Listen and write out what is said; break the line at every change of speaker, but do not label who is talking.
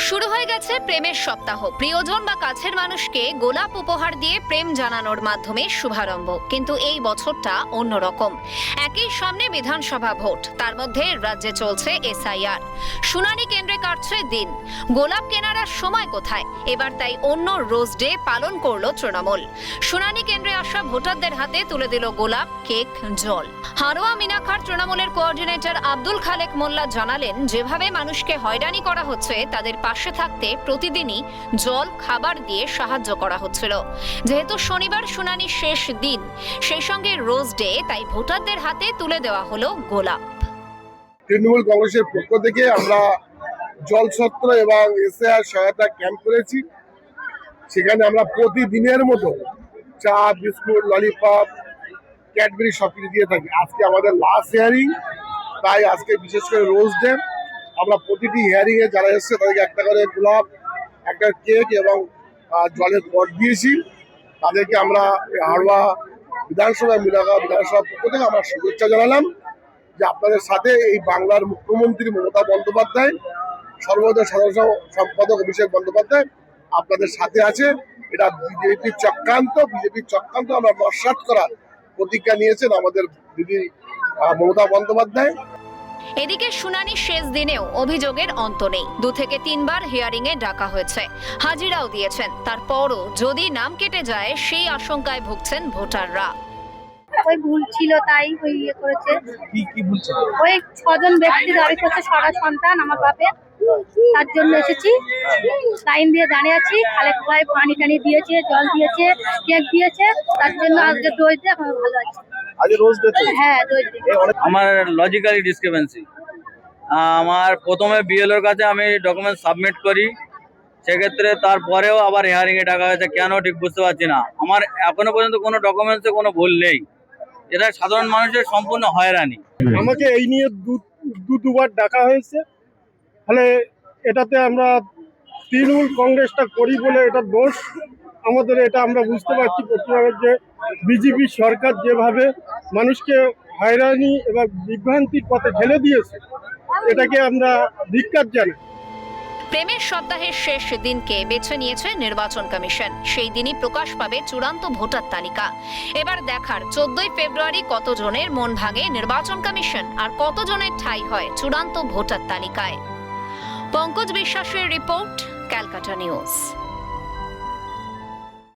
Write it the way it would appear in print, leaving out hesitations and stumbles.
শুরু হয়ে গেছে প্রেমের সপ্তাহ। প্রিয়জন বা কাছের মানুষকে গোলাপ উপহার দিয়ে প্রেম জানানোর মাধ্যমে শুভারম্ভ। কিন্তু এই বছরটা অন্যরকম। একই সামনে বিধানসভা ভোট, তার মধ্যে রাজ্যে চলছে এসআইআর। শুনানি কেন্দ্রে কাটছে দিন। গোলাপ কেনার আর সময় কোথায়? এবার তাই অন্য রোজ ডে পালন করলো তৃণমূল। শুনানি কেন্দ্রে আসা ভোটারদের হাতে তুলে দিল গোলাপ, কেক, জল। হারোয়া মিনাখার তৃণমূলের কোঅর্ডিনেটর আব্দুল খালেক মোল্লা জানালেন, যেভাবে মানুষকে হয়রানি করা হচ্ছে তাদের পাশে থাকতে প্রতিদিনই জল, খাবার দিয়ে সাহায্য করা হচ্ছিল। যেহেতু শনিবার শুনানির শেষ দিন, সেই সঙ্গে রোজ ডে, তাই ভোটারদের হাতে তুলে দেওয়া হলো গোলাপ।
তৃণমূল কংগ্রেসের পক্ষ থেকে আমরা জলছত্র এবং এসআইআর সহায়তা ক্যাম্প করেছি। সেখানে আমরা প্রতিদিনের মতো চা, বিস্কুট, ললিপপ, ক্যাডবেরি সবকিছু দিয়ে থাকি। আজকে আমাদের লাস্ট হিয়ারিং, তাই আজকে বিশেষ করে রোজ ডে। আমরা প্রতিটি হিয়ারিংয়ে যারা এসছে তাদেরকে একটা করে গোলাপ, একটা কেক এবং জলের পট দিয়েছি। তাদেরকে আমরা হারোয়া বিধানসভা, মিনাখা বিধানসভার পক্ষ থেকে আমরা শুভেচ্ছা জানালাম যে আপনাদের সাথে এই বাংলার মুখ্যমন্ত্রী মমতা বন্দ্যোপাধ্যায়, সর্বদা সাধারণ সম্পাদক অভিষেক বন্দ্যোপাধ্যায় আপনাদের সাথে আছে। এটা বিজেপির চক্রান্ত আমরা নস্যাৎ করার প্রতিজ্ঞা নিয়েছেন আমাদের দিদি মমতা বন্দ্যোপাধ্যায়।
এদিকে শুনানির শেষ দিনেও অভিযোগের অন্ত নেই। 2 থেকে 3 বার হিয়ারিং এ ডাকা হয়েছে, হাজিরাও দিয়েছেন। তারপরও যদি নাম কেটে যায়, সেই আশঙ্কায় ভুগছেন ভোটাররা।
ওই ভুল ছিল, তাই ওই ইয়ে করেছে।
কি বলছেন?
ওই 6 জন ব্যক্তি দাবি করছে, 6টা সন্তান আমার বাপের, তার জন্য এসেছি। লাইন দিয়ে দাঁড়িয়ে আছি। খালেক ভাই পানি টানি দিয়েছে, জল দিয়েছে, কেক দিয়েছে, তার জন্য আজকে দই দিয়ে এখন ভালো আছি।
আজ রোজ ডে।
হ্যাঁ, দই দিয়ে।
আমার লজিক্যালি ডিসক্রিপেন্সি। আমার প্রথমে বিএলওর কাছে আমি ডকুমেন্ট সাবমিট করি, সেক্ষেত্রে তারপরেও আবার হিয়ারিংয়ে ডাকা হয়েছে। কেন ঠিক বুঝতে পারছি না। আমার এখনো পর্যন্ত কোনো ডকুমেন্টসে কোনো ভুল নেই। এটা সাধারণ মানুষের সম্পূর্ণ হয়রানি।
আমাকে এই নিয়ে দুবার ডাকা হয়েছে। ফলে এটাতে আমরা তৃণমূল কংগ্রেসটা করি বলে এটা দোষ আমাদের, এটা আমরা বুঝতে পারছি পশ্চিমবঙ্গের যে বিজেপি সরকার যেভাবে মানুষকে হয়রানি এবং বিভ্রান্তির পথে ঠেলে দিয়েছে, এটাকে আমরা ধিক্কার জানাই।
প্রেমের সপ্তাহের শেষ দিনকে বেছে নিয়েছে নির্বাচন কমিশন। সেই দিনই প্রকাশ পাবে চূড়ান্ত ভোটার তালিকা। এবার দেখার 14ই ফেব্রুয়ারি কতজনের মন ভাঙে নির্বাচন কমিশন, আর কতজনের ঠাঁই হয় চূড়ান্ত ভোটার তালিকায়। পঙ্কজ বিশ্বাসের রিপোর্ট, ক্যালকাটা নিউজ।